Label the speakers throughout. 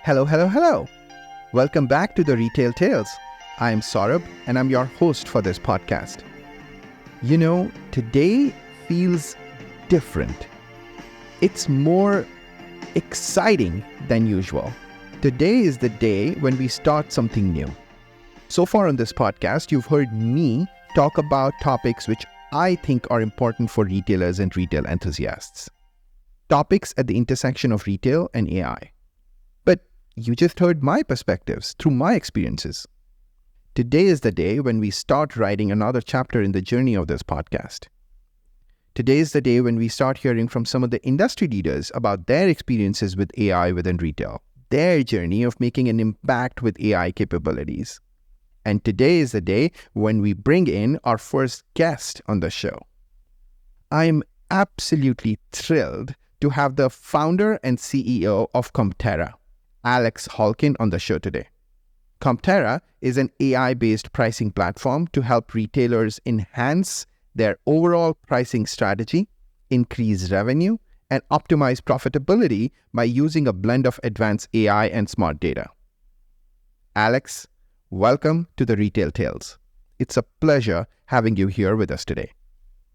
Speaker 1: Hello, hello, hello. Welcome back to the Retail Tales. I am Saurabh and I'm your host for this podcast. Today feels different. It's more exciting than usual. Today is the day when we start something new. So far on this podcast, you've heard me talk about topics which I think are important for retailers and retail enthusiasts. Topics at the intersection of retail and AI. But you just heard my perspectives through my experiences. Today is the day when we start writing another chapter in the journey of this podcast. Today is the day when we start hearing from some of the industry leaders about their experiences with AI within retail, their journey of making an impact with AI capabilities. And today is the day when we bring in our first guest on the show. I'm absolutely thrilled to have the founder and CEO of Competera, Alex Galkin, on the show today. Competera is an AI-based pricing platform to help retailers enhance their overall pricing strategy, increase revenue, and optimize profitability by using a blend of advanced AI and smart data. Alex, welcome to the Retail Tales. It's a pleasure having you here with us today.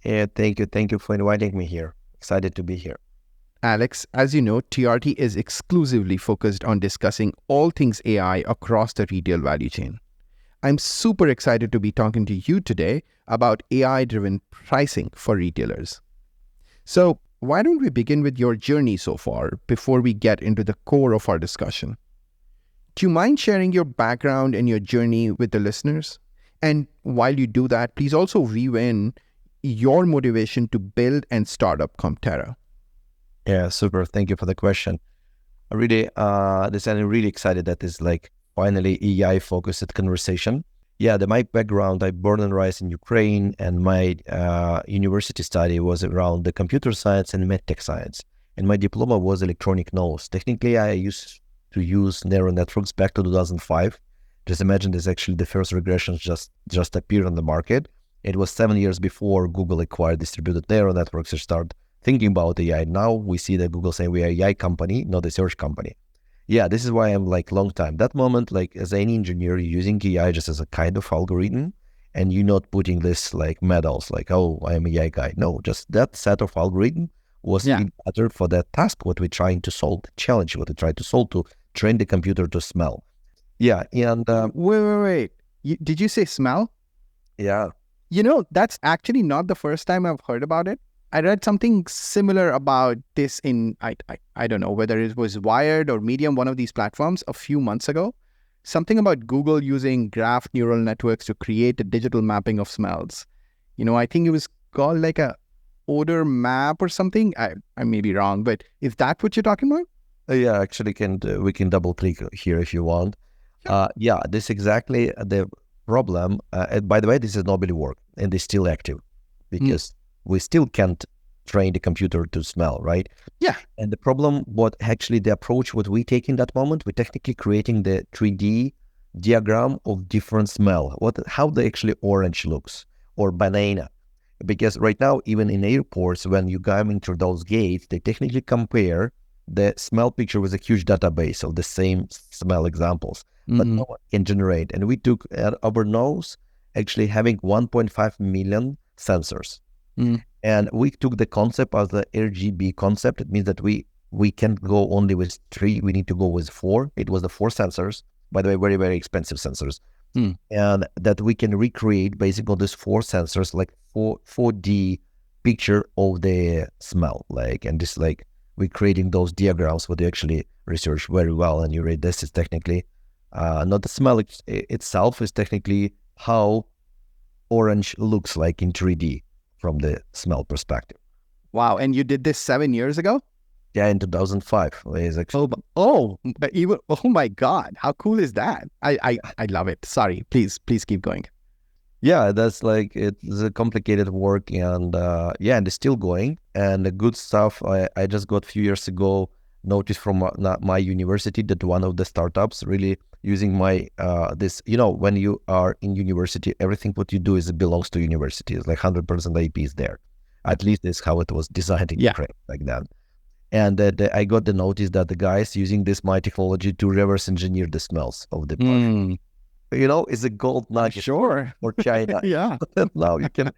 Speaker 2: Yeah, thank you. Thank you for inviting me here. Excited to be here.
Speaker 1: Alex, as you know, TRT is exclusively focused on discussing all things AI across the retail value chain. I'm super excited to be talking to you today about AI-driven pricing for retailers. So, why don't we begin with your journey so far before we get into the core of our discussion? Do you mind sharing your background and your journey with the listeners? And while you do that, please also weave in your motivation to build and start up Competera.
Speaker 2: Yeah, super. Thank you for the question. I'm really excited that this finally AI focused conversation. Yeah, my background, I born and raised in Ukraine, and my university study was around the computer science and medtech science. And my diploma was electronic nose. Technically, I used to use neural networks back to 2005. Just imagine this, actually the first regressions just appeared on the market. It was 7 years before Google acquired distributed neural networks to start thinking about AI. Now we see that Google saying we are an AI company, not a search company. Yeah, this is why I'm long time. That moment, as any engineer, you're using AI just as a kind of algorithm, and you're not putting this medals, oh, I am an AI guy. No, just that set of algorithm was better for that task, what we're trying to solve, the challenge, what we try to solve to train the computer to smell. Yeah, and...
Speaker 1: Wait. Did you say smell?
Speaker 2: Yeah.
Speaker 1: That's actually not the first time I've heard about it. I read something similar about this in, I don't know whether it was Wired or Medium, one of these platforms a few months ago. Something about Google using graph neural networks to create a digital mapping of smells. I think it was called a odor map or something. I may be wrong, but is that what you're talking about?
Speaker 2: Yeah, actually we can double click here if you want. Sure. Yeah, this is exactly the problem. By the way, this is nobody work and it's still active because we still can't train the computer to smell, right?
Speaker 1: Yeah.
Speaker 2: And the problem, the approach what we take in that moment, we're technically creating the 3D diagram of different smell, how the actually orange looks or banana. Because right now, even in airports, when you go into those gates, they technically compare the smell picture with a huge database of the same smell examples, but no one can generate. And we took our nose actually having 1.5 million sensors. And we took the concept as the RGB concept. It means that we can't go only with 3, we need to go with 4. It was the 4 sensors, by the way, very, very expensive sensors. And that we can recreate basically on these 4 sensors, 4D picture of the smell. And this we're creating those diagrams what they actually research very well. And you read this is technically, not the smell itself, is technically how orange looks like in 3D. From the smell perspective.
Speaker 1: Wow. And you did this 7 years ago?
Speaker 2: Yeah, in 2005.
Speaker 1: Oh my God. How cool is that? I love it. Sorry. Please keep going.
Speaker 2: Yeah, that's it's a complicated work and and it's still going. And the good stuff, I just got a few years ago notice from my university that one of the startups really using my when you are in university, everything what you do belongs to university. It's 100% IP is there. At least it's how it was designed in Ukraine back then. And I got the notice that the guys using this my technology to reverse engineer the smells of the product.
Speaker 1: Mm,
Speaker 2: It's a gold nugget
Speaker 1: sure.
Speaker 2: for China.
Speaker 1: Yeah.
Speaker 2: Now you can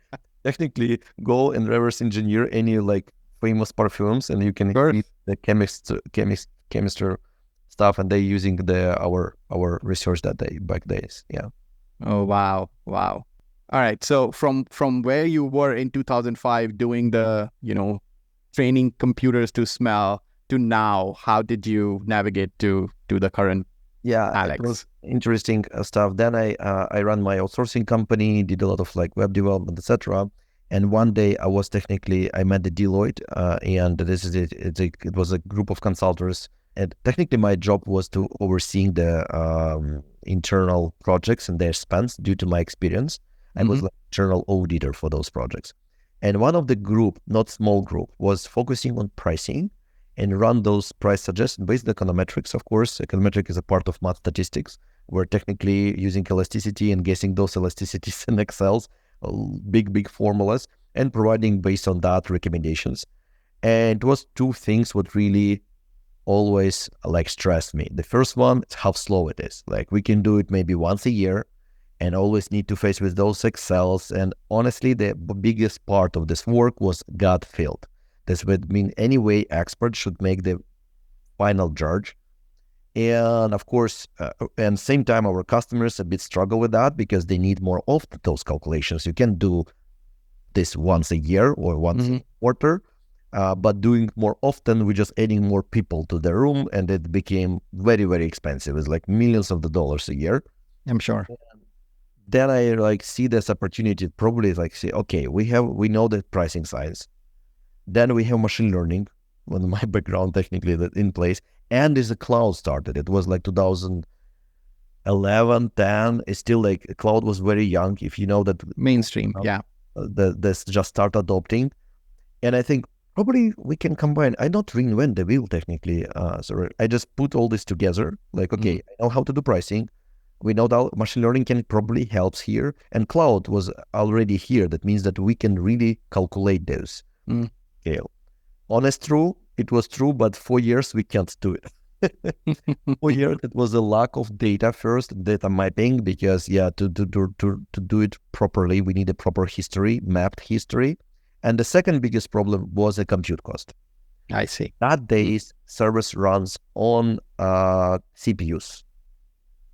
Speaker 2: technically go and reverse engineer any like famous perfumes, and you can
Speaker 1: Sure.
Speaker 2: feed the chemist stuff, and they using our research that day back days. Yeah.
Speaker 1: Oh, wow. Wow. All right. So from where you were in 2005 doing the, training computers to smell to now, how did you navigate to the current
Speaker 2: Yeah, it
Speaker 1: Alex?
Speaker 2: was interesting stuff. Then I ran my outsourcing company, did a lot of like web development, etc. And one day I met the Deloitte, and this is it. It was a group of consultants, and technically my job was to overseeing the internal projects and their spends due to my experience. I was like internal auditor for those projects, and one of the group, not small group, was focusing on pricing and run those price suggestions based on econometrics. Of course, econometric is a part of math statistics. We're technically using elasticity and guessing those elasticities in Excel's big formulas and providing based on that recommendations. And it was two things what really always like stressed me. The first one is how slow it is. Like we can do it maybe once a year and always need to face with those Excels. And honestly, the biggest part of this work was gut filled. This would mean anyway, experts should make the final judge. And of course, and same time, our customers a bit struggle with that because they need more of those calculations. You can do this once a year or once a quarter, but doing more often, we're just adding more people to the room, and it became very, very expensive. It's like millions of the dollars a year.
Speaker 1: I'm sure.
Speaker 2: Then I like see this opportunity, probably like say, okay, we know the pricing science. Then we have machine learning, one of my background technically that in place, and there's a cloud started. It was like 2011, 10. It's still like cloud was very young. If you know that
Speaker 1: Mainstream, yeah.
Speaker 2: This just start adopting, and I think probably we can combine. I not reinvent the wheel technically. So I just put all this together. Like okay, I know how to do pricing. We know that machine learning can probably helps here, and cloud was already here. That means that we can really calculate this. Scale. It was true, but 4 years we can't do it. 4 years it was a lack of data first, data mapping, because to do it properly, we need a proper history, mapped history. And the second biggest problem was the compute cost.
Speaker 1: I see.
Speaker 2: That days service runs on CPUs,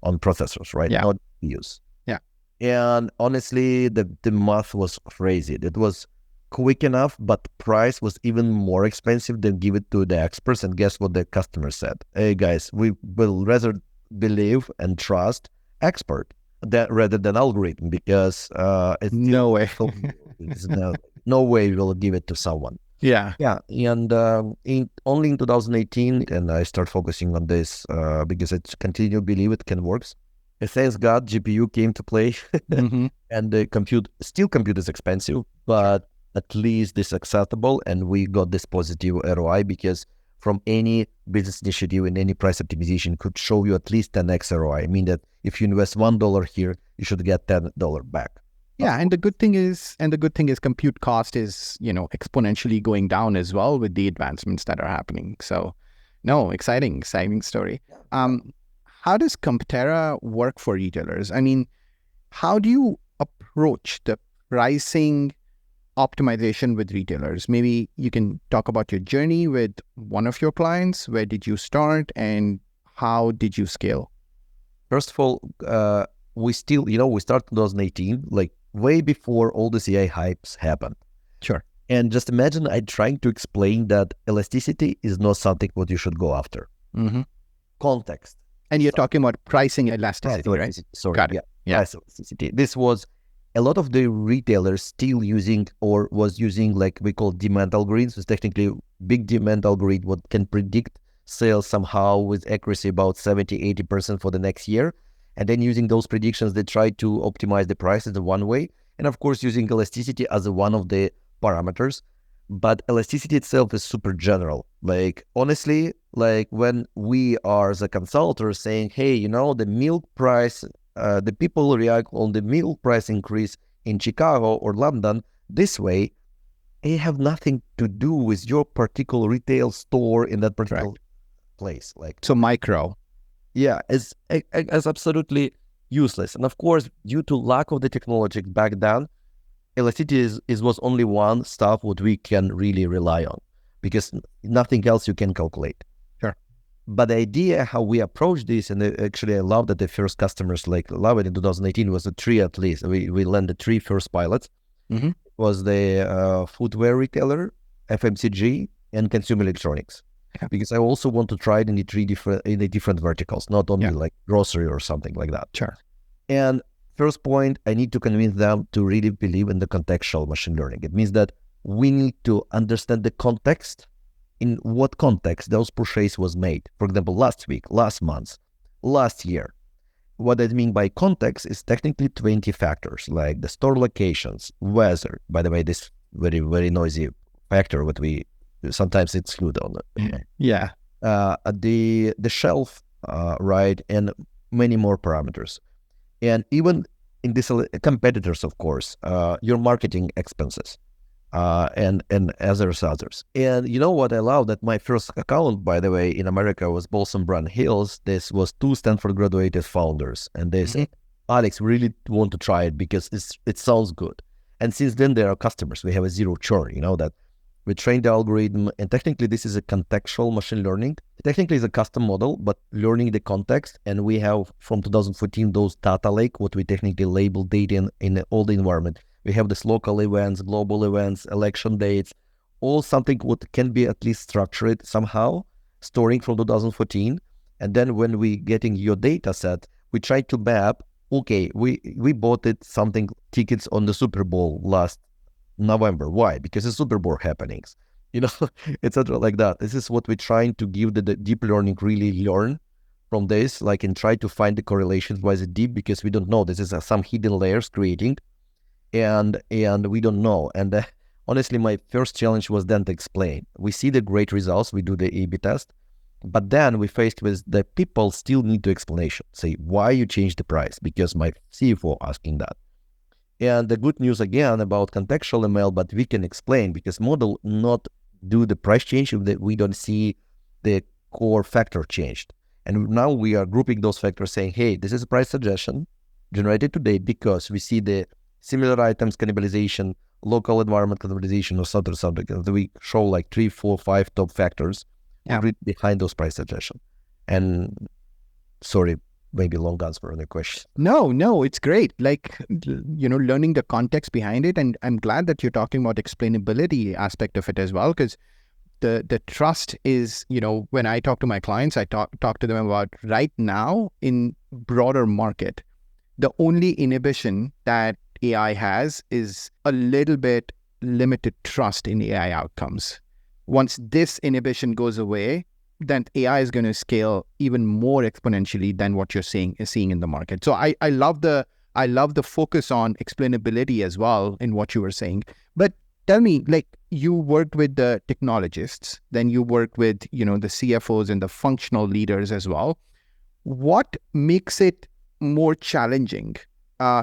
Speaker 2: on processors, right?
Speaker 1: Yeah.
Speaker 2: Not CPUs.
Speaker 1: Yeah.
Speaker 2: And honestly, the math was crazy. It was quick enough, but price was even more expensive than give it to the experts. And guess what the customer said? Hey guys, we will rather believe and trust expert rather than algorithm, because it's
Speaker 1: no way.
Speaker 2: no way we'll give it to someone.
Speaker 1: Yeah.
Speaker 2: And only in 2018, and I start focusing on this because I continue to believe it can work. Thanks God, GPU came to play, and the compute is expensive, but at least this acceptable, and we got this positive ROI, because from any business initiative and any price optimization could show you at least 10x ROI. I mean that if you invest $1 here, you should get $10 back.
Speaker 1: Yeah, and the good thing is compute cost is, exponentially going down as well with the advancements that are happening. So, no, exciting story. How does Competera work for retailers? I mean, how do you approach the pricing optimization with retailers? Maybe you can talk about your journey with one of your clients. Where did you start and how did you scale?
Speaker 2: First of all, we started 2018, like way before all the AI hypes happened.
Speaker 1: Sure.
Speaker 2: And just imagine I trying to explain that elasticity is not something what you should go after. Context.
Speaker 1: And you're talking about pricing elasticity, right?
Speaker 2: Sorry.
Speaker 1: Got it. Yeah.
Speaker 2: Price elasticity. This was a lot of the retailers still using or was using like we call demand algorithms. It's technically big demand algorithm what can predict sales somehow with accuracy about 70-80% for the next year. And then using those predictions, they try to optimize the prices in one way. And of course, using elasticity as one of the parameters. But elasticity itself is super general. Like, honestly, like when we are as a consultant saying, hey, the milk price, the people react on the milk price increase in Chicago or London this way, it have nothing to do with your particular retail store in that particular place. Like,
Speaker 1: So micro.
Speaker 2: yeah, it's absolutely useless. And of course, due to lack of the technology back then, elasticity was only one stuff what we can really rely on, because nothing else you can calculate.
Speaker 1: Sure.
Speaker 2: But the idea how we approach this, and actually I love that the first customers like love it in 2018 was a three at least. We landed three first pilots.
Speaker 1: Mm-hmm.
Speaker 2: Was the footwear retailer, FMCG, and consumer electronics.
Speaker 1: Yeah.
Speaker 2: Because I also want to try it in the different verticals, not only like grocery or something like that.
Speaker 1: Sure.
Speaker 2: And first point, I need to convince them to really believe in the contextual machine learning. It means that we need to understand the context, in what context those purchases was made. For example, last week, last month, last year. What I mean by context is technically 20 factors, like the store locations, weather. By the way, this very, very noisy factor what we sometimes exclude on it.
Speaker 1: Yeah.
Speaker 2: The shelf, right, and many more parameters. And even in this competitors, of course, your marketing expenses, and others. And you know what I love? That my first account, by the way, in America was Bolson Brand Hills. This was two Stanford graduated founders. And they said, Alex, we really want to try it because it sounds good. And since then, they are customers. We have a zero churn, you know, that we trained the algorithm. And technically, this is a contextual machine learning. Technically, it's a custom model, but learning the context. And we have, from 2014, those data lake, what we technically label data in all the environment. We have this local events, global events, election dates, all something what can be at least structured somehow, storing from 2014. And then when we getting your data set, we try to map, okay, we bought it something tickets on the Super Bowl last November. Why? Because the Super Bowl happenings, you know, etc. like that. This is what we're trying to give the deep learning really learn from this, like, and try to find the correlations. Why is it deep? Because we don't know. This is some hidden layers creating. And we don't know. And honestly, my first challenge was then to explain. We see the great results. We do the A/B test, but then we faced with the people still need the explanation. Say why you changed the price, because my CFO asking that. And the good news again about contextual ML, but we can explain because model not do the price change if we don't see the core factor changed. And now we are grouping those factors, saying, hey, this is a price suggestion generated today because we see the similar items cannibalization, local environment cannibalization, or something. We show like 3, 4, 5 top factors behind those price suggestion. And sorry, maybe long answer on the question.
Speaker 1: No, it's great. Like, you know, learning the context behind it. And I'm glad that you're talking about explainability aspect of it as well, because the trust is, you know, when I talk to my clients, I talk to them about right now in broader market, the only inhibition that AI has is a little bit limited trust in AI outcomes. Once this inhibition goes away, then AI is going to scale even more exponentially than what you're seeing in the market. So I love the focus on explainability as well in what you were saying. But tell me, like, you worked with the technologists, then you worked with, you know, the CFOs and the functional leaders as well. What makes it more challenging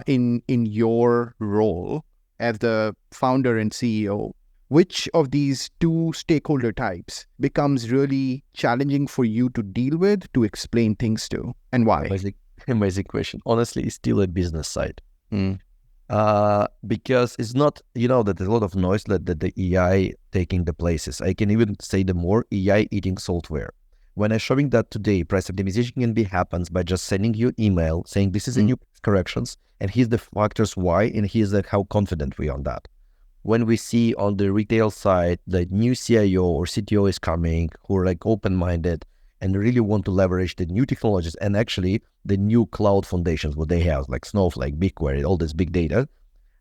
Speaker 1: in your role as the founder and CEO? Which of these two stakeholder types becomes really challenging for you to deal with, to explain things to, and why?
Speaker 2: Amazing question. Honestly, it's still a business side. Because it's not, you know, that there's a lot of noise that the AI taking the places. I can even say the more AI eating software. When I'm showing that today, price optimization can be happens by just sending you email saying this is a new corrections and here's the factors why and here's how confident we are on that. When we see on the retail side the new CIO or CTO is coming who are like open-minded and really want to leverage the new technologies and actually the new cloud foundations what they have, like Snowflake, BigQuery, all this big data,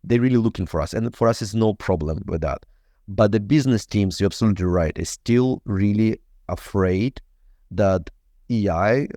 Speaker 2: they're really looking for us. And for us, it's no problem with that. But the business teams, you're absolutely right, is still really afraid that AI,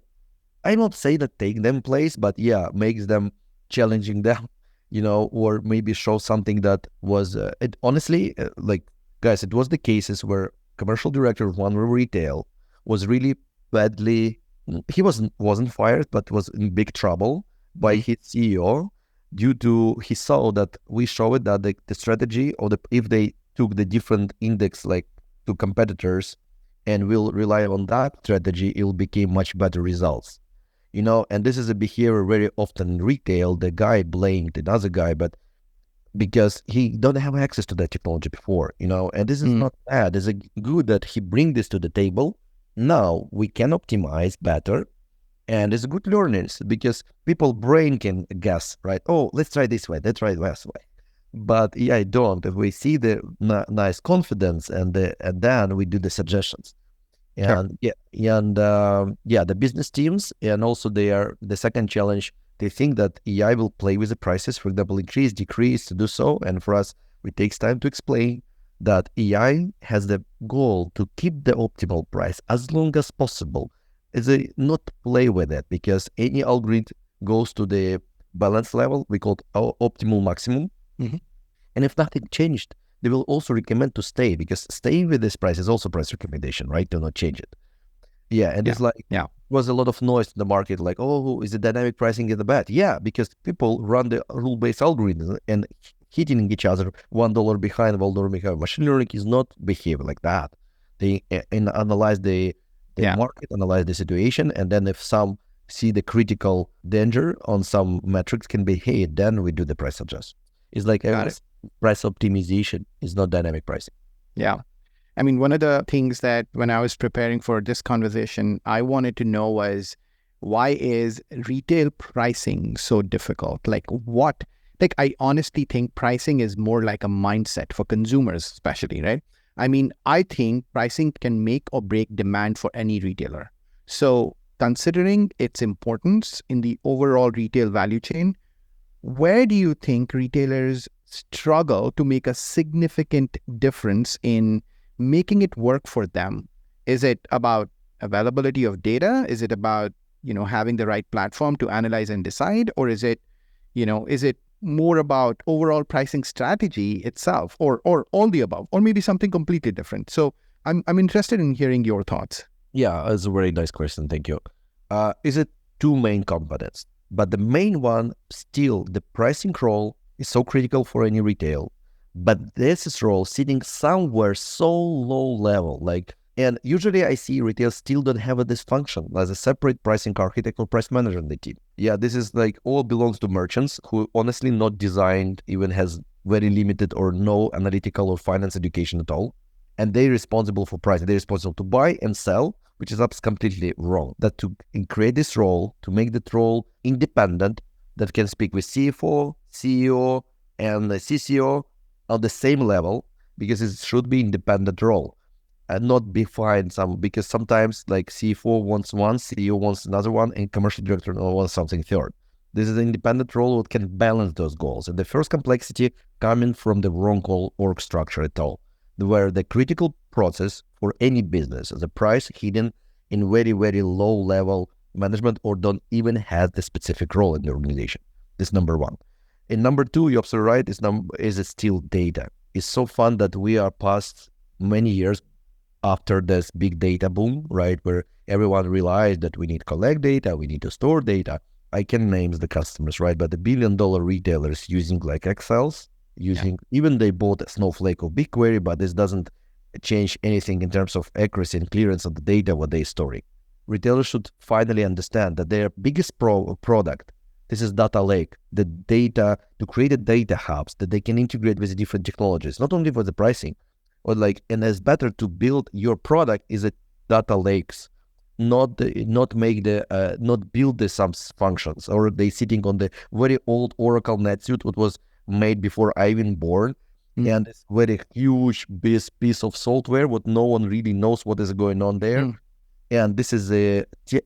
Speaker 2: I don't say that take them place, but yeah, makes them challenging them, you know, or maybe show something that was, it honestly, like, guys, it was the cases where commercial director of one retail was really badly, he wasn't fired, but was in big trouble by his CEO due to, he saw that we showed that the strategy or if they took the different index like to competitors and will rely on that strategy, it will become much better results. And this is a behavior very often in retail. The guy blamed another guy, but because he don't have access to that technology before, and this is not bad. It's good that he bring this to the table. Now we can optimize better, and it's good learnings because people brain can guess, right? Oh, let's try this way, let's try this way. But AI don't. If we see the nice confidence and then we do the suggestions. And the business teams, and also the second challenge, they think that AI will play with the prices, for example, increase, decrease, to do so. And for us, it takes time to explain that AI has the goal to keep the optimal price as long as possible. It's not play with it, because any algorithm goes to the balance level, we call it optimal maximum. And if nothing changed, they will also recommend to stay, because staying with this price is also price recommendation, right? Do not change it. It's like, was a lot of noise in the market, like, oh, is the dynamic pricing in the bad? Yeah, because people run the rule-based algorithms and hitting each other $1 behind, $1 behind. Machine learning is not behaving like that. They analyze the market, analyze the situation, and then if some see the critical danger on some metrics can be hit, then we do the price adjust. It's like price optimization is not dynamic pricing.
Speaker 1: Yeah. I mean, one of the things that when I was preparing for this conversation, I wanted to know was, why is retail pricing so difficult? I honestly think pricing is more like a mindset for consumers, especially, right? I mean, I think pricing can make or break demand for any retailer. So considering its importance in the overall retail value chain, where do you think retailers struggle to make a significant difference in making it work for them? Is it about availability of data? Is it about, having the right platform to analyze and decide? Or is it more about overall pricing strategy itself, or all the above, or maybe something completely different? So I'm interested in hearing your thoughts.
Speaker 2: Yeah, that's a very nice question. Thank you. Is it two main components? But the main one, still, the pricing role is so critical for any retail. But this role sitting somewhere so low level, and usually I see retail still don't have this function as a separate pricing architect or price manager in the team. Yeah, this is all belongs to merchants who honestly not designed, even has very limited or no analytical or finance education at all. And they're responsible for pricing. They're responsible to buy and sell, which is completely wrong. That to create this role, to make that role independent, that can speak with CFO, CEO, and the CCO on the same level, because it should be independent role and not define because sometimes CFO wants one, CEO wants another one, and commercial director wants something third. This is an independent role that can balance those goals. And the first complexity coming from the wrong org structure at all, where the critical process for any business is a price hidden in very, very low level management, or don't even have the specific role in the organization. This is number one. And number two, you're absolutely right, is still data. It's so fun that we are past many years after this big data boom, right? Where everyone realized that we need to collect data, we need to store data. I can name the customers, right? But the $1 billion retailers using Excels, even they bought a Snowflake or BigQuery, but this doesn't change anything in terms of accuracy and clearance of the data, what they're storing. Retailers should finally understand that their biggest product, this is data lake, the data, to create a data hubs that they can integrate with different technologies, not only for the pricing, or and it's better to build your product is a data lakes, not build the some functions, or they sitting on the very old Oracle NetSuite, what was made before I even born, and it's very huge piece of software, what no one really knows what is going on there. And this is a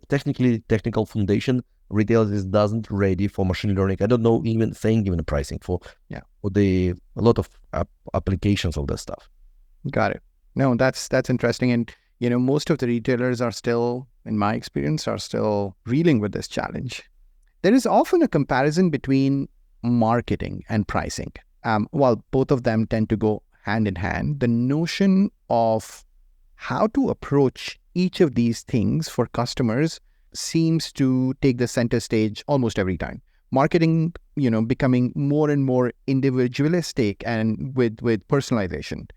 Speaker 2: technical foundation. Retail doesn't ready for machine learning. I don't know even the pricing for a lot of applications of that stuff.
Speaker 1: Got it. No, that's interesting. And most of the retailers are still, in my experience, are still reeling with this challenge. There is often a comparison between marketing and pricing. While both of them tend to go hand in hand, the notion of how to approach each of these things for customers seems to take the center stage almost every time. Marketing, becoming more and more individualistic and with personalization.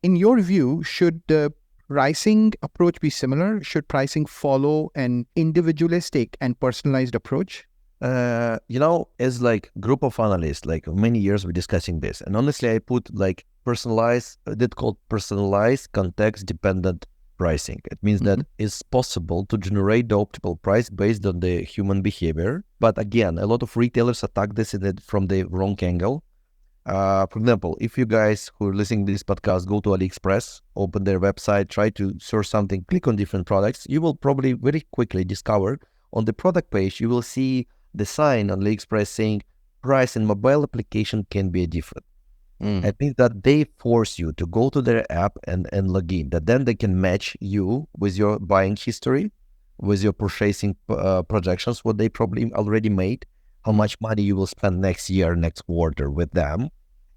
Speaker 1: in your view, should the pricing approach be similar? Should pricing follow an individualistic and personalized approach?
Speaker 2: As like group of analysts, like many years we're discussing this, and honestly, I put like personalized, that called personalized context dependent pricing. It means that it's possible to generate the optimal price based on the human behavior. But again, a lot of retailers attack this from the wrong angle. For example, if you guys who are listening to this podcast go to AliExpress, open their website, try to search something, click on different products, you will probably very quickly discover on the product page, you will see the sign on AliExpress saying price and mobile application can be different. I think that they force you to go to their app and log in, that then they can match you with your buying history, with your purchasing projections, what they probably already made, how much money you will spend next year, next quarter with them.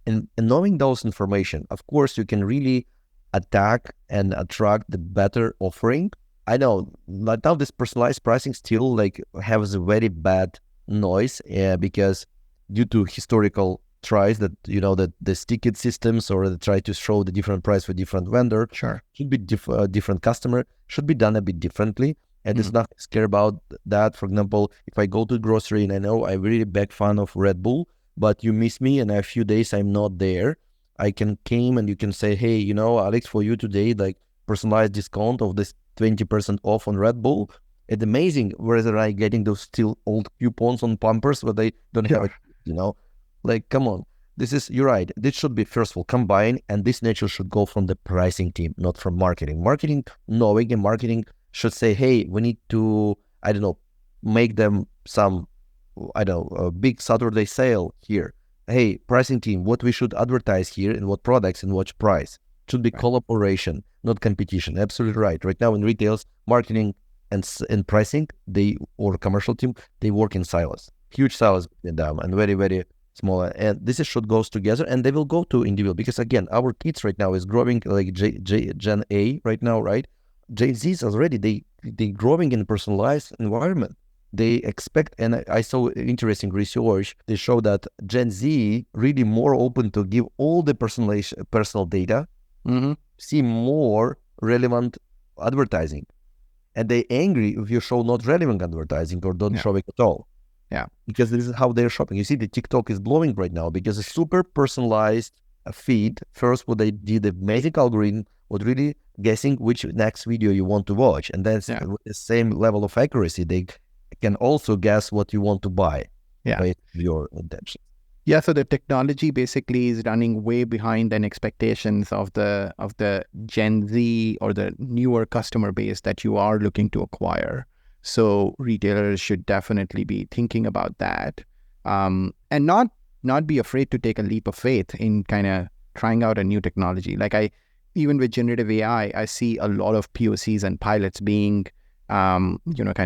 Speaker 2: And knowing those information, of course, you can really attack and attract the better offering. I know like now this personalized pricing still like has a very bad noise because due to historical tries that, that the ticket systems or they try to show the different price for different vendor should be different customer, should be done a bit differently. And it's not scare about that. For example, if I go to grocery and I know I'm really big fan of Red Bull, but you miss me and a few days I'm not there, I can came and you can say, hey, Alex, for you today, like personalized discount of this 20% off on Red Bull. It's amazing. Whereas I getting those still old coupons on Pampers where they don't have it, like, come on. You're right. This should be, first of all, combined, and this nature should go from the pricing team, not from marketing. Marketing, knowing and marketing should say, hey, we need to, make them some, a big Saturday sale here. Hey, pricing team, what we should advertise here and what products and what price. Should be collaboration, not competition. Absolutely right. Right now in retails, marketing and pricing, or commercial team, they work in silos. Huge silos between them and very, very small. And this should goes together and they will go to individual because again, our kids right now is growing like Gen A right now, right? Gen Z is already, they growing in a personalized environment. They expect, and I saw interesting research, they show that Gen Z really more open to give all the personal data, see more relevant advertising. And they angry if you show not relevant advertising or don't show it at all.
Speaker 1: Yeah.
Speaker 2: Because this is how they're shopping. You see, the TikTok is blowing right now because it's super personalized feed. First, what they did, the amazing algorithm was really guessing which next video you want to watch. And then with the same level of accuracy, they can also guess what you want to buy based on your intention.
Speaker 1: Yeah, so the technology basically is running way behind than expectations of the Gen Z or the newer customer base that you are looking to acquire. So retailers should definitely be thinking about that, and not be afraid to take a leap of faith in kind of trying out a new technology. Like even with generative AI, I see a lot of POCs and pilots being, kind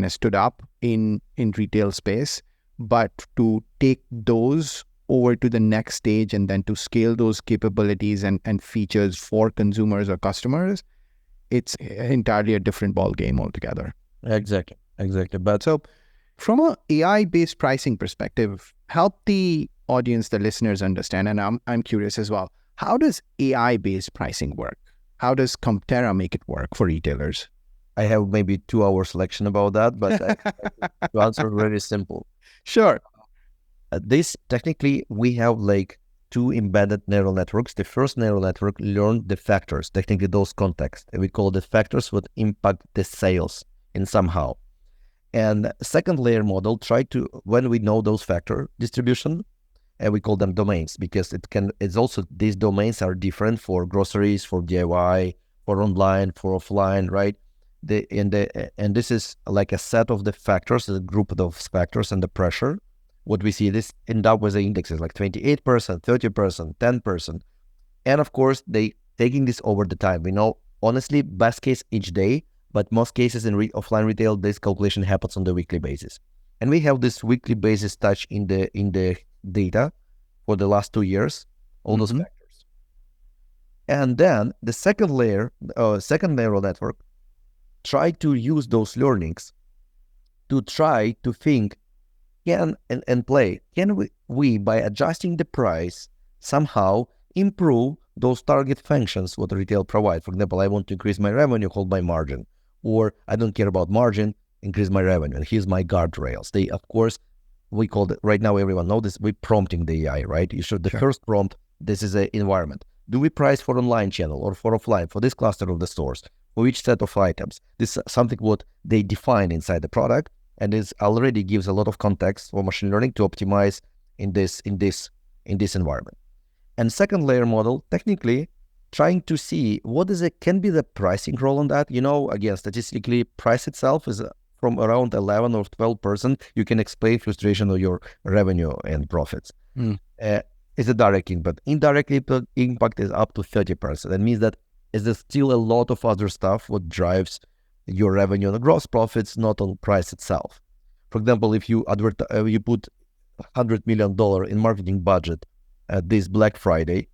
Speaker 1: of stood up in retail space, but to take those over to the next stage and then to scale those capabilities and features for consumers or customers, it's entirely a different ball game altogether.
Speaker 2: Exactly.
Speaker 1: But so from a AI-based pricing perspective, help the audience, the listeners understand, and I'm curious as well, how does AI-based pricing work? How does Competera make it work for retailers?
Speaker 2: I have maybe 2 hour selection about that, but to answer very simple.
Speaker 1: Sure.
Speaker 2: This technically, we have like 2 embedded neural networks. The first neural network learned the factors, technically those contexts. We call the factors would impact the sales in somehow. And second layer model try to, when we know those factor distribution, and we call them domains because it's also, these domains are different for groceries, for DIY, for online, for offline, right? And this is like a set of the factors, a group of those factors and the pressure. What we see, this end up with the indexes like 28%, 30%, 10%. And of course, they taking this over the time. We know, honestly, best case each day, but most cases in offline retail, this calculation happens on the weekly basis. And we have this weekly basis touch in the data for the last 2 years, all those factors. And then the second layer, second neural network, try to use those learnings to try to think, can we by adjusting the price somehow improve those target functions what retail provide. For example, I want to increase my revenue, hold my margin, or I don't care about margin, increase my revenue. And here's my guardrails. They, of course, we call it right now. Everyone knows this. We're prompting the AI, right? You should the first prompt. This is an environment. Do we price for online channel or for offline for this cluster of the stores? For each set of items? This is something what they define inside the product, and it already gives a lot of context for machine learning to optimize in this environment. And second layer model, technically trying to see what is it can be the pricing role on that. Again, statistically, price itself is from around 11 or 12%. You can explain frustration of your revenue and profits. It's a direct impact. Indirectly, the impact is up to 30%. That means that there's still a lot of other stuff what drives your revenue and gross profits, not on price itself. For example, if you you put $100 million in marketing budget at this Black Friday,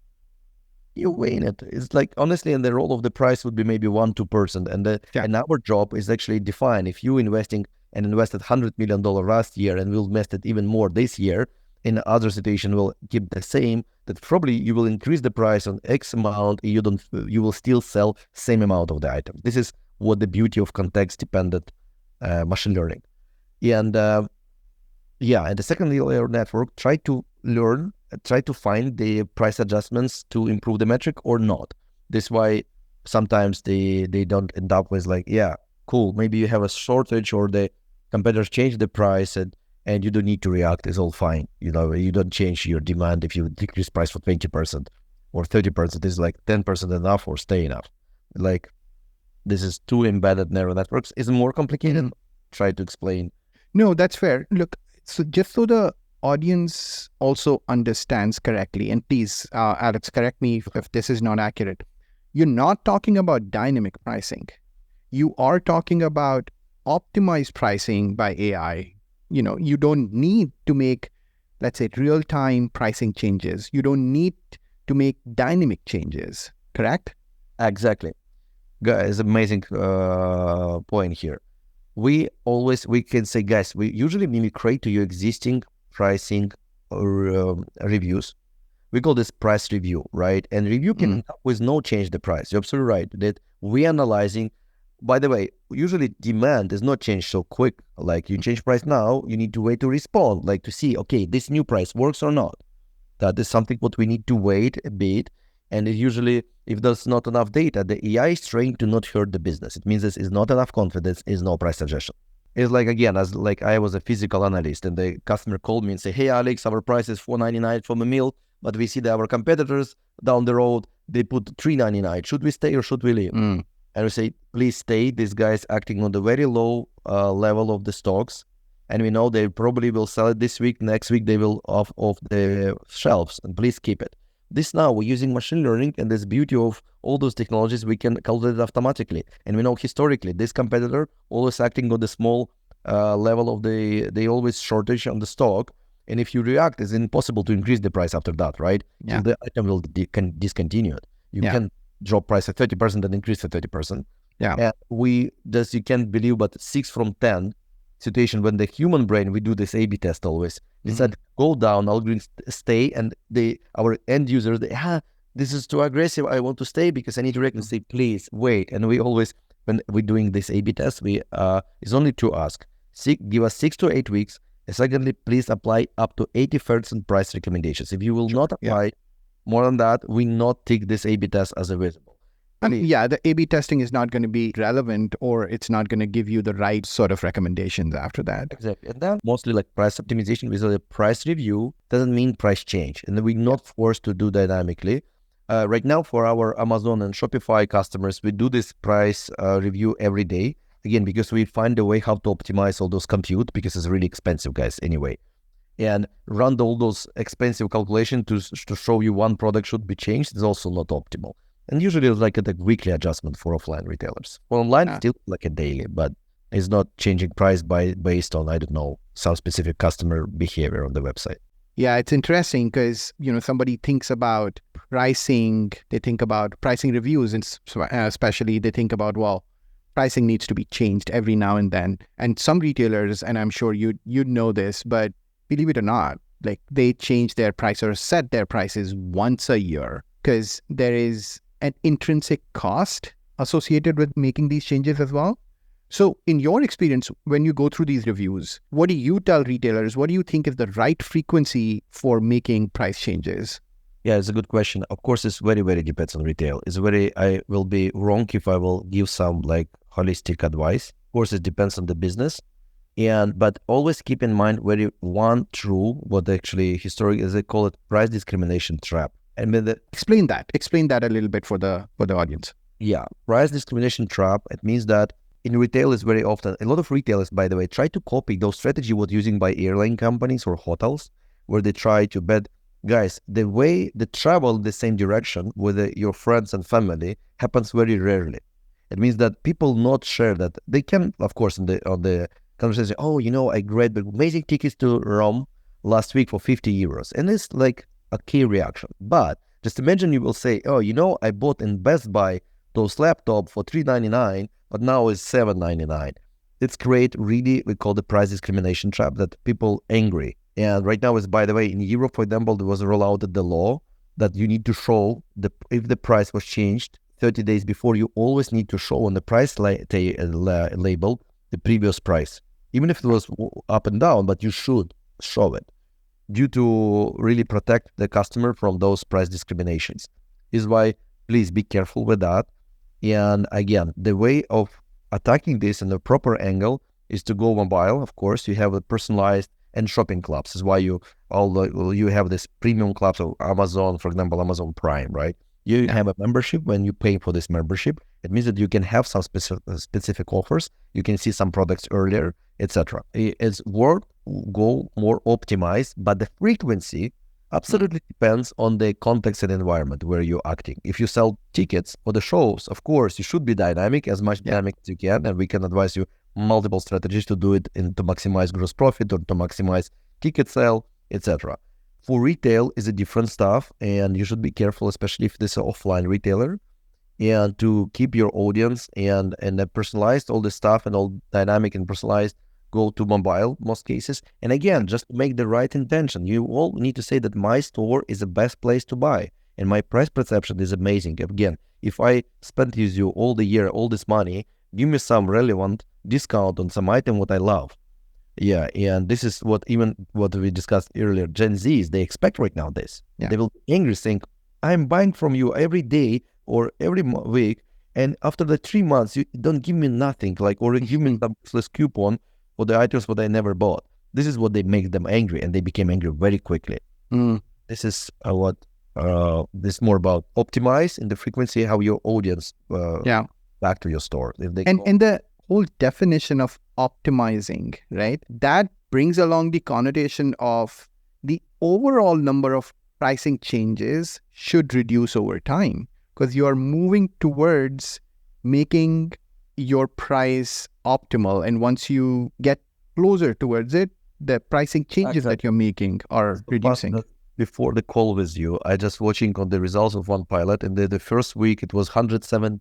Speaker 2: you win it. It's like, honestly, and the role of the price would be maybe 1-2%. And our job is actually define if you invested $100 million last year and will invest it even more this year, in other situation will keep the same, that probably you will increase the price on X amount, you will still sell same amount of the item. This is what the beauty of context-dependent machine learning. And and the second layer network try to find the price adjustments to improve the metric or not. This is why sometimes they don't end up with like, yeah, cool, maybe you have a shortage or the competitors change the price and you don't need to react, it's all fine. You don't change your demand if you decrease price for 20% or 30%, is like 10% enough or stay enough. Like, this is two embedded neural networks. Is it more complicated? Try to explain.
Speaker 1: No, that's fair. Look, so just so the audience also understands correctly, and please, Alex, correct me if this is not accurate. You're not talking about dynamic pricing. You are talking about optimized pricing by AI. You don't need to make, let's say, real-time pricing changes. You don't need to make dynamic changes, correct?
Speaker 2: Exactly. Guys, amazing point here. We can say, guys, we usually mimic to your existing pricing reviews. We call this price review, right? And review can always no change the price. You're absolutely right that we analyzing. By the way, usually demand is not changed so quick. Like, you change price now, you need to wait to respond, like to see, okay, this new price works or not. That is something what we need to wait a bit. And usually, if there's not enough data, the AI is trained to not hurt the business. It means there is not enough confidence, is no price suggestion. It's like, again, as like I was a physical analyst and the customer called me and say, hey, Alex, our price is $4.99 for a meal, but we see that our competitors down the road, they put $3.99. Should we stay or should we leave? And we say, please stay. This guy is acting on the very low level of the stocks. And we know they probably will sell it this week. Next week, they will off the shelves. And please keep it. This now, we're using machine learning, and this beauty of all those technologies, we can calculate it automatically. And we know historically, this competitor always acting on the small level of they always shortage on the stock. And if you react, it's impossible to increase the price after that, right?
Speaker 1: Yeah.
Speaker 2: So the item will can discontinue it. You can drop price at 30% and increase at 30%.
Speaker 1: Yeah.
Speaker 2: And you can't believe, but 6 from 10 situation when the human brain, we do this A/B test always. We said, go down, algorithms stay, and our end users, this is too aggressive, I want to stay because I need to react, and say, please wait. And we always, when we're doing this A/B test, it's only to ask, give us 6 to 8 weeks. And secondly, please apply up to 80% price recommendations. If you will not apply more than that, we not take this A/B test as a visible.
Speaker 1: The A/B testing is not going to be relevant, or it's not going to give you the right sort of recommendations after that.
Speaker 2: Exactly. And then mostly like price optimization with a price review doesn't mean price change. And we're not forced to do dynamically. Right now for our Amazon and Shopify customers, we do this price review every day. Again, because we find a way how to optimize all those compute, because it's really expensive, guys, anyway. And run all those expensive calculations to show you one product should be changed is also not optimal. And usually it's like a weekly adjustment for offline retailers. For online, still like a daily, but it's not changing price based on, I don't know, some specific customer behavior on the website.
Speaker 1: Yeah, it's interesting because, somebody thinks about pricing, they think about pricing reviews, and especially they think about, well, pricing needs to be changed every now and then. And some retailers, and I'm sure you know this, but believe it or not, like they change their price or set their prices once a year. because there is an intrinsic cost associated with making these changes as well. So in your experience, when you go through these reviews, what do you tell retailers? What do you think is the right frequency for making price changes?
Speaker 2: Yeah, it's a good question. Of course, it's very, very depends on retail. I will be wrong if I will give some like holistic advice. Of course, it depends on the business. But always keep in mind very one true, what actually historic as they call it, price discrimination trap. And with the
Speaker 1: Explain that a little bit for the audience.
Speaker 2: yeah, price discrimination trap, it means that in retail is very often, a lot of retailers, by the way, try to copy those strategy what using by airline companies or hotels, where they try to bet, guys, the way they travel the same direction with your friends and family happens very rarely. It means that people not share that. They can, of course, on the conversation, oh, I grabbed amazing tickets to Rome last week for 50 euros. And it's like a key reaction. But just imagine you will say, oh, I bought in Best Buy those laptop for $399, but now it's $799. It's create really, we call the price discrimination trap that people angry. And right now is, by the way, in Europe, for example, there was rolled out the law that you need to show if the price was changed 30 days before, you always need to show on the price label the previous price, even if it was up and down, but you should show it due to really protect the customer from those price discriminations. Is why please be careful with that. And again, the way of attacking this in the proper angle is to go mobile. Of course, you have a personalized and shopping clubs. Is why you have this premium clubs of Amazon, for example, Amazon Prime, right? You have a membership. When you pay for this membership, it means that you can have some specific offers. You can see some products earlier, etc. It's worth go more optimized, but the frequency absolutely depends on the context and environment where you're acting. If you sell tickets for the shows, of course, you should be dynamic, as much dynamic as you can, and we can advise you multiple strategies to do it to maximize gross profit or to maximize ticket sale, etc. For retail is a different stuff, and you should be careful, especially if this is an offline retailer, and to keep your audience and personalized all the stuff and all dynamic and personalized go to mobile most cases. And again, just to make the right intention, you all need to say that my store is the best place to buy and my price perception is amazing. Again, if I spent with you all the year, all this money, give me some relevant discount on some item what I love. Yeah, and this is what we discussed earlier, Gen Zs, they expect right now this. They will be angry saying, I'm buying from you every day or every week, and after the 3 months, you don't give me nothing, or give me some useless coupon for the items what I never bought. This is what they make them angry, and they became angry very quickly. This is this is more about optimize in the frequency, how your audience back to your store. If they
Speaker 1: and the whole definition of optimizing, right? That brings along the connotation of the overall number of pricing changes should reduce over time because you are moving towards making your price optimal. And once you get closer towards it, the pricing changes that you're making are reducing.
Speaker 2: Before the call with you, I just watching on the results of one pilot, and the first week it was 107.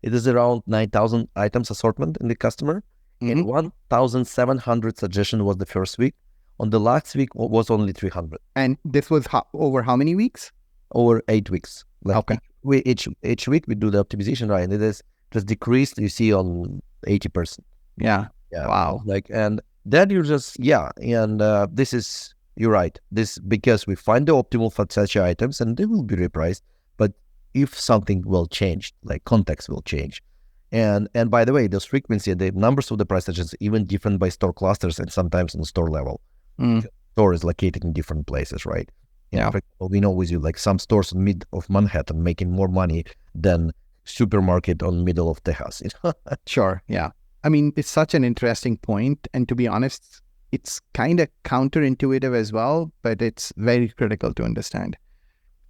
Speaker 2: It is around 9,000 items assortment in the customer, and 1,700 suggestion was the first week. On the last week was only 300.
Speaker 1: And this was over how many weeks?
Speaker 2: Over 8 weeks.
Speaker 1: Okay.
Speaker 2: Each week we do the optimization, right? And it is just decreased. You see on 80%.
Speaker 1: Yeah.
Speaker 2: Wow. And then you just this is. You're right. This because we find the optimal for such items and they will be repriced. But if something will change, like context will change. And by the way, those frequency, the numbers of the price suggestions even different by store clusters and sometimes on the store level. Store is located in different places, right?
Speaker 1: Yeah.
Speaker 2: For example, we know with you, like some stores in mid of Manhattan making more money than supermarket on middle of Texas.
Speaker 1: Sure. Yeah. I mean, it's such an interesting point. And to be honest, it's kind of counterintuitive as well, but it's very critical to understand.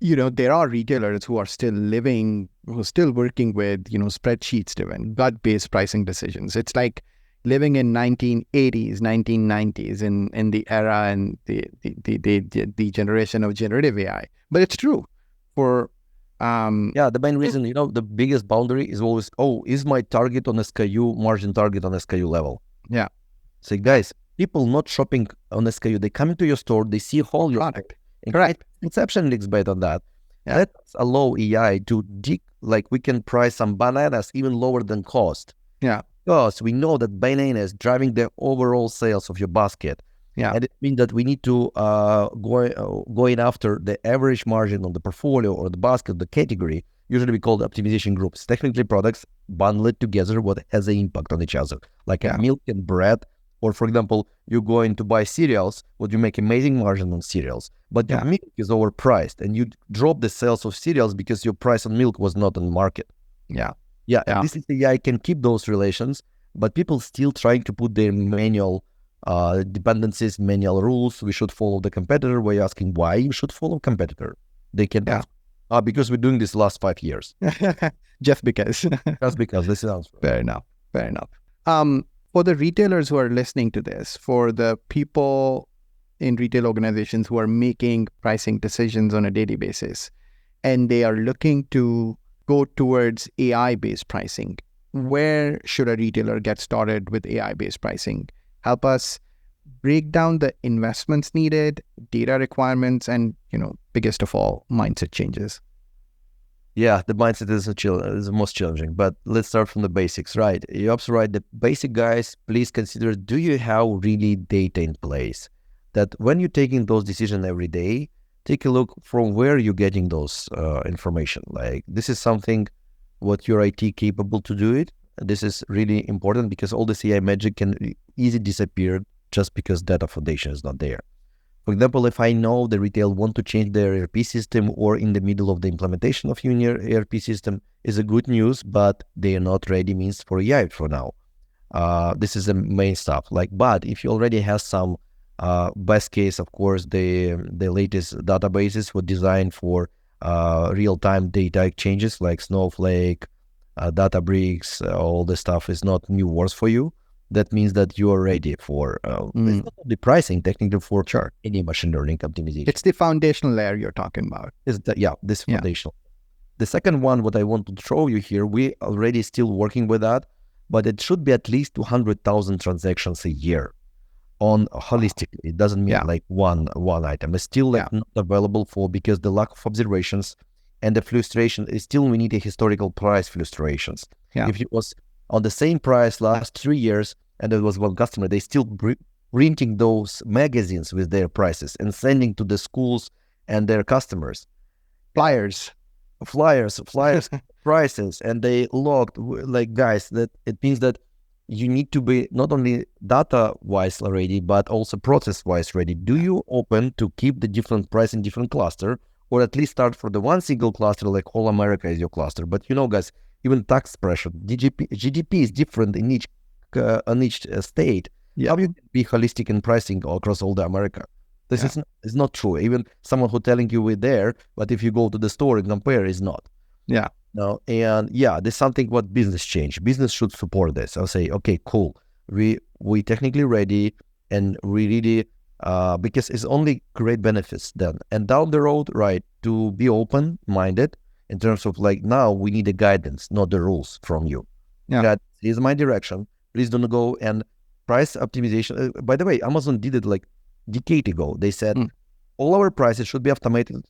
Speaker 1: There are retailers who are still working with, spreadsheets driven, gut-based pricing decisions. It's like living in 1980s, 1990s in the era and the generation of generative AI. But it's true for
Speaker 2: the main reason, the biggest boundary is always, is my target on SKU, margin target on SKU level.
Speaker 1: Yeah.
Speaker 2: So guys, people not shopping on SKU, they come into your store, they see whole your
Speaker 1: product.
Speaker 2: Correct. Conception looks based on that.
Speaker 1: Yeah.
Speaker 2: Let's allow AI to like we can price some bananas even lower than cost.
Speaker 1: Yeah.
Speaker 2: Because we know that banana is driving the overall sales of your basket.
Speaker 1: Yeah.
Speaker 2: And it means that we need to going after the average margin on the portfolio or the basket, the category. Usually we call the optimization groups. Technically products bundled together what has an impact on each other. Like a
Speaker 1: Yeah.
Speaker 2: milk and bread. Or for example, you're going to buy cereals, would you make amazing margin on cereals, but your
Speaker 1: Yeah.
Speaker 2: milk is overpriced and you drop the sales of cereals because your price on milk was not on the market.
Speaker 1: Yeah.
Speaker 2: Yeah, and
Speaker 1: Yeah.
Speaker 2: this is AI can keep those relations, but people still trying to put their manual dependencies, manual rules. We should follow the competitor. We're asking why you should follow competitor. They can
Speaker 1: Yeah.
Speaker 2: because we're doing this last 5 years.
Speaker 1: Just because.
Speaker 2: Just because this is answer.
Speaker 1: Fair enough. Fair enough. For the retailers who are listening to this, for the people in retail organizations who are making pricing decisions on a daily basis, and they are looking to go towards AI-based pricing, where should a retailer get started with AI-based pricing? Help us break down the investments needed, data requirements, and, biggest of all, mindset changes.
Speaker 2: Yeah, the mindset is the most challenging, but let's start from the basics, right? You're absolutely right. The basic guys, please consider, do you have really data in place? That when you're taking those decisions every day, take a look from where you're getting those information. Like this is something what your IT capable to do it. This is really important because all the AI magic can easily disappear just because data foundation is not there. For example, if I know the retail want to change their ERP system or in the middle of the implementation of your ERP system is a good news, but they are not ready means for AI for now. This is the main stuff. But if you already have some best case, of course, the latest databases were designed for real-time data exchanges like Snowflake, Databricks, all this stuff is not new words for you. That means that you are ready for it's not only pricing, technically for any machine learning optimization.
Speaker 1: It's the foundational layer you're talking about.
Speaker 2: This foundational. The second one, what I want to show you here, we already still working with that, but it should be at least 200,000 transactions a year on holistically. It doesn't mean like one item. It's still not available because the lack of observations and the fluctuation is still, we need a historical price fluctuations. If it was on the same price last 3 years, and there was one customer, they still printing those magazines with their prices and sending to the schools and their customers.
Speaker 1: Flyers,
Speaker 2: prices, and they logged, guys, that it means that you need to be not only data-wise ready, but also process-wise ready. Do you open to keep the different price in different cluster, or at least start for the one single cluster, like all America is your cluster? But guys, even tax pressure, GDP is different in each state. How you can be holistic in pricing across all the America? This is not true. Even someone who telling you we're there, but if you go to the store and compare, is not. No, and there's something what business change. Business should support this. I'll say, okay, cool. We technically ready, and we really because it's only great benefits then. And down the road, right, to be open-minded in terms of now we need a guidance, not the rules from you. That is my direction. Please don't go and price optimization. By the way, Amazon did it like decade ago. They said all our prices should be automated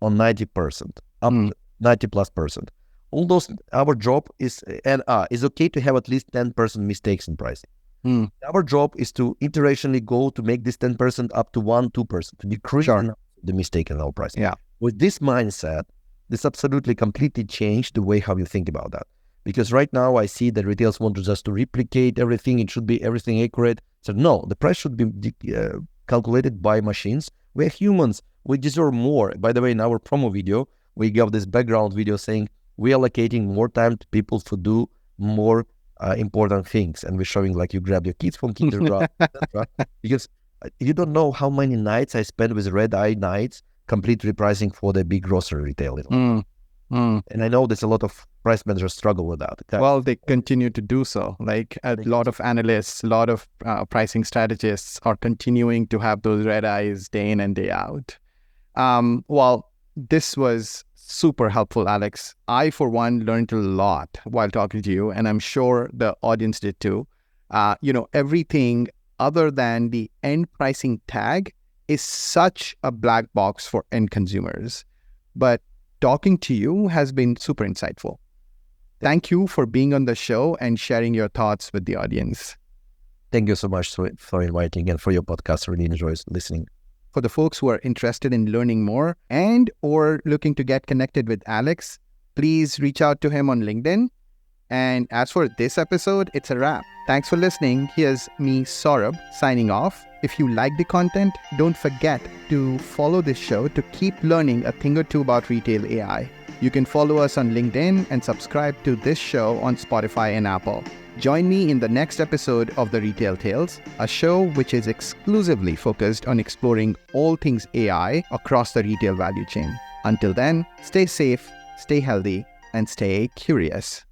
Speaker 2: on 90%, up to 90+%. All those, our job is, and it's okay to have at least 10% mistakes in pricing. Our job is to iterationally go to make this 10% up to 1-2%, to decrease the mistake in our pricing. With this mindset, this absolutely completely changed the way how you think about that. Because right now I see that retailers want to just to replicate everything. It should be everything accurate. So no, the price should be calculated by machines. We're humans. We deserve more. By the way, in our promo video, we gave this background video saying we're allocating more time to people to do more important things. And we're showing you grab your kids from kindergarten, etc. Because you don't know how many nights I spent with red eye nights, complete repricing for the big grocery retail. And I know there's a lot of price managers struggle with that.
Speaker 1: Well, they continue to do so. A lot of analysts, a lot of pricing strategists are continuing to have those red eyes day in and day out. Well, this was super helpful, Alex. I, for one, learned a lot while talking to you, and I'm sure the audience did too. Everything other than the end pricing tag is such a black box for end consumers. But talking to you has been super insightful. Thank you for being on the show and sharing your thoughts with the audience.
Speaker 2: Thank you so much for inviting and for your podcast. Really enjoys listening.
Speaker 1: For the folks who are interested in learning more and or looking to get connected with Alex, please reach out to him on LinkedIn. And as for this episode, it's a wrap. Thanks for listening. Here's me, Saurabh, signing off. If you like the content, don't forget to follow this show to keep learning a thing or two about retail AI. You can follow us on LinkedIn and subscribe to this show on Spotify and Apple. Join me in the next episode of The Retail Tales, a show which is exclusively focused on exploring all things AI across the retail value chain. Until then, stay safe, stay healthy, and stay curious.